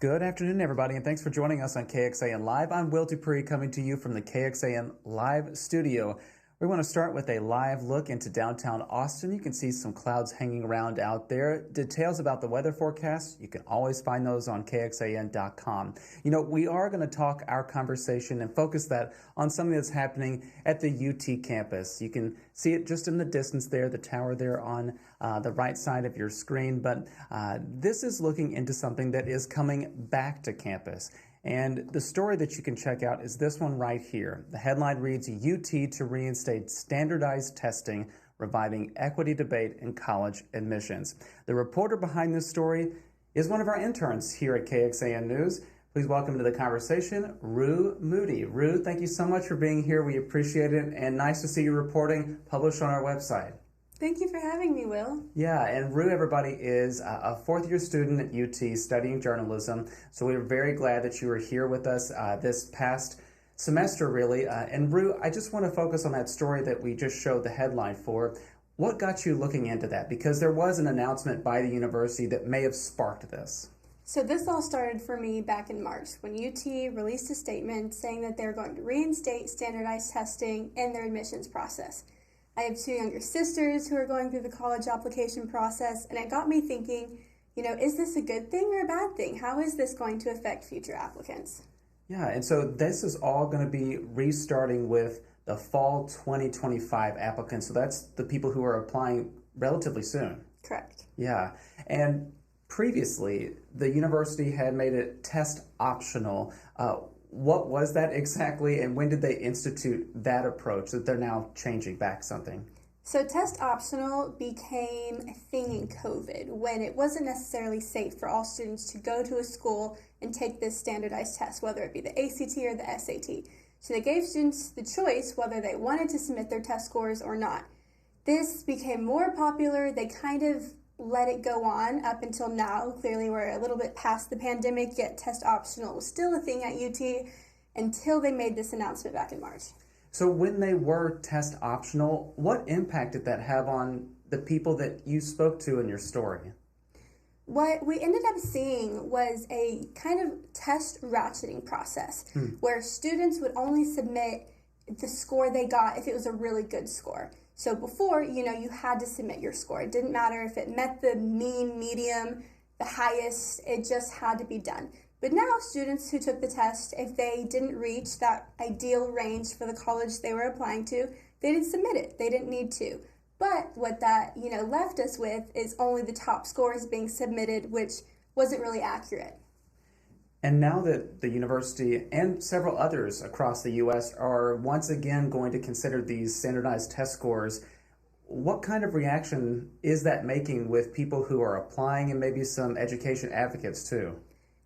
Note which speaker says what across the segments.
Speaker 1: Good afternoon, everybody, and thanks for joining us on KXAN Live. I'm Will Dupree, coming to you from the KXAN Live studio. We want to start with a live look into downtown Austin. You can see some clouds hanging around out there. Details about the weather forecast, you can always find those on KXAN.com. You know, we are going to talk our conversation and focus that on something that's happening at the UT campus. You can see it just in the distance there, the tower there on the right side of your screen. But this is looking into something that is coming back to campus. And the story that you can check out is this one right here. The headline reads, UT to reinstate standardized testing, reviving equity debate in college admissions. The reporter behind this story is one of our interns here at KXAN News. Please welcome to the conversation, Rue Moody. Rue, thank you so much for being here. We appreciate it, and nice to see you reporting published on our website.
Speaker 2: Thank you for having me, Will.
Speaker 1: Yeah, and Rue, everybody, is a fourth-year student at UT studying journalism, so we're very glad that you were here with us this past semester, really. And Rue, I just want to focus on that story that we just showed the headline for. What got you looking into that? Because there was an announcement by the university that may have sparked this.
Speaker 2: So this all started for me back in March when UT released a statement saying that they're going to reinstate standardized testing in their admissions process. I have two younger sisters who are going through the college application process, and it got me thinking, is this a good thing or a bad thing? How is this going to affect future applicants?
Speaker 1: Yeah, and so this is all going to be restarting with the fall 2025 applicants. So that's the people who are applying relatively soon.
Speaker 2: Correct.
Speaker 1: Yeah, and previously the university had made it test optional. What was that exactly, and when did they institute that approach that they're now changing back something?
Speaker 2: So test optional became a thing in COVID when it wasn't necessarily safe for all students to go to a school and take this standardized test, whether it be the ACT or the SAT. So they gave students the choice whether they wanted to submit their test scores or not. This became more popular. They kind of let it go on up until now. Clearly, we're a little bit past the pandemic, yet test optional was still a thing at UT until they made this announcement back in March.
Speaker 1: So when they were test optional, what impact did that have on the people that you spoke to in your story?
Speaker 2: What we ended up seeing was a kind of test ratcheting process where students would only submit the score they got if it was a really good score. So before, you had to submit your score. It didn't matter if it met the mean, medium, the highest, it just had to be done. But now students who took the test, if they didn't reach that ideal range for the college they were applying to, they didn't submit it. They didn't need to. But what that, left us with is only the top scores being submitted, which wasn't really accurate.
Speaker 1: And now that the university and several others across the U.S. are once again going to consider these standardized test scores, what kind of reaction is that making with people who are applying and maybe some education advocates too?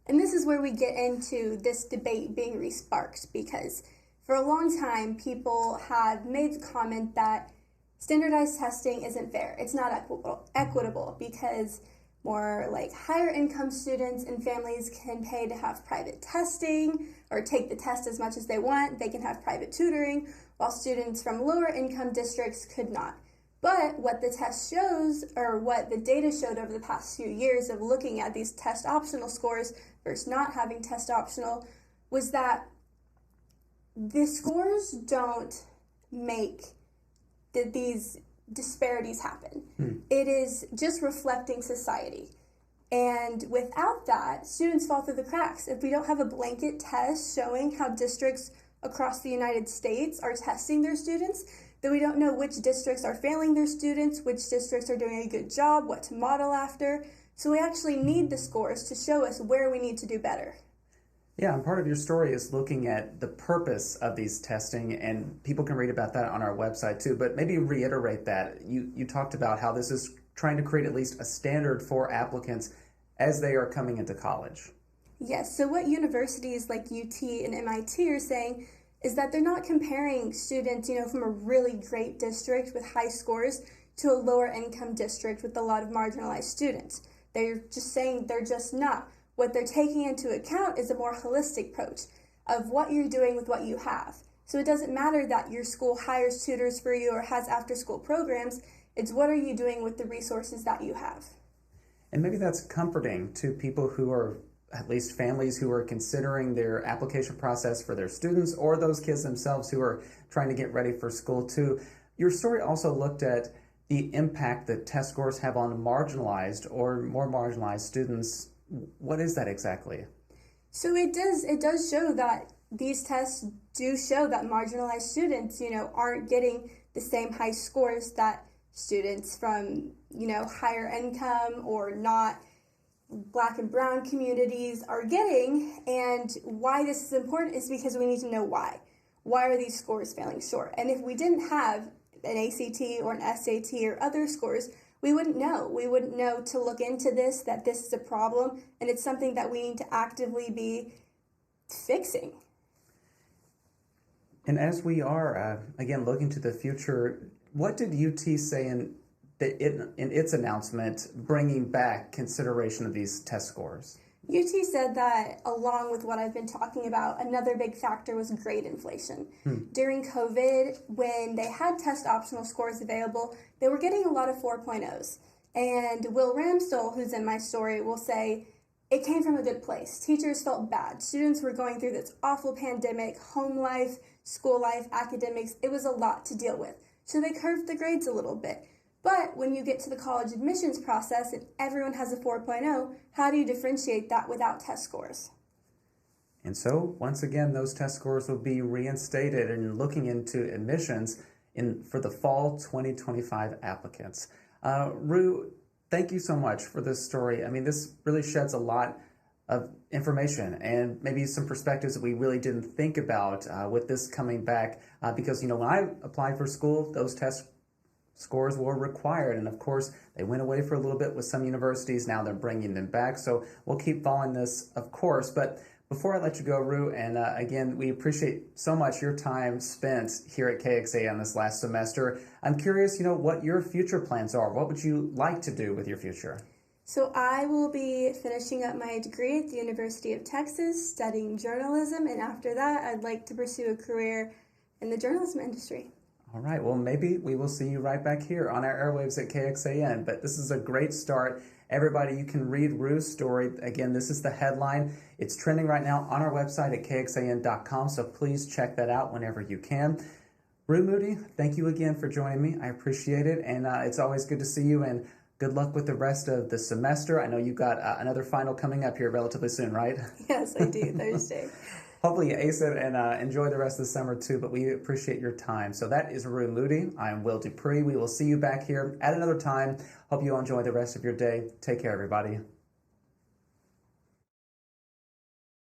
Speaker 2: And this is where we get into this debate being resparked, because for a long time people have made the comment that standardized testing isn't fair. It's not equitable because more like higher income students and families can pay to have private testing or take the test as much as they want. They can have private tutoring, while students from lower income districts could not. But what the test shows, or what the data showed over the past few years of looking at these test optional scores versus not having test optional, was that the scores don't make these disparities happen. It is just reflecting society. And without that, students fall through the cracks. If we don't have a blanket test showing how districts across the United States are testing their students, then we don't know which districts are failing their students, which districts are doing a good job, what to model after. So we actually need the scores to show us where we need to do better.
Speaker 1: Yeah, and part of your story is looking at the purpose of these testing, and people can read about that on our website too, but maybe reiterate that. You talked about how this is trying to create at least a standard for applicants as they are coming into college.
Speaker 2: Yes, so what universities like UT and MIT are saying is that they're not comparing students, from a really great district with high scores to a lower income district with a lot of marginalized students. They're just saying they're just not. What they're taking into account is a more holistic approach of what you're doing with what you have. So it doesn't matter that your school hires tutors for you or has after-school programs. It's what are you doing with the resources that you have.
Speaker 1: And maybe that's comforting to people who are at least families who are considering their application process for their students or those kids themselves who are trying to get ready for school too. Your story also looked at the impact that test scores have on marginalized or more marginalized students. What is that exactly?
Speaker 2: So it does show that these tests do show that marginalized students, aren't getting the same high scores that students from, higher income or not Black and brown communities are getting. And why this is important is because we need to know why. Why are these scores failing short? And if we didn't have an ACT or an SAT or other scores, we wouldn't know. We wouldn't know to look into this, that this is a problem, and it's something that we need to actively be fixing.
Speaker 1: And as we are, again, looking to the future, what did UT say in its announcement bringing back consideration of these test scores?
Speaker 2: UT said that, along with what I've been talking about, another big factor was grade inflation. During COVID, when they had test optional scores available, they were getting a lot of 4.0s. And Will Ramsdell, who's in my story, will say, it came from a good place. Teachers felt bad. Students were going through this awful pandemic, home life, school life, academics. It was a lot to deal with. So they curved the grades a little bit. But when you get to the college admissions process and everyone has a 4.0, how do you differentiate that without test scores?
Speaker 1: And so, once again, those test scores will be reinstated and looking into admissions for the fall 2025 applicants. Rue, thank you so much for this story. I mean, this really sheds a lot of information and maybe some perspectives that we really didn't think about with this coming back. Because, when I applied for school, those test scores were required, and of course they went away for a little bit with some universities. Now they're bringing them back, so we'll keep following this, of course. But before I let you go, Rue, and again, we appreciate so much your time spent here at KXA on this last semester. I'm curious, what your future plans are. What would you like to do with your future?
Speaker 2: So I will be finishing up my degree at the University of Texas, studying journalism, and after that I'd like to pursue a career in the journalism industry.
Speaker 1: All right, well, maybe we will see you right back here on our airwaves at KXAN, but this is a great start. Everybody, you can read Rue's story. Again, this is the headline. It's trending right now on our website at kxan.com, so please check that out whenever you can. Rue Moody, thank you again for joining me. I appreciate it, and it's always good to see you, and good luck with the rest of the semester. I know you've got another final coming up here relatively soon, right?
Speaker 2: Yes, I do, Thursday.
Speaker 1: Hopefully you ace it and enjoy the rest of the summer too, but we appreciate your time. So that is Rue Moody. I'm Will Dupree. We will see you back here at another time. Hope you all enjoy the rest of your day. Take care, everybody.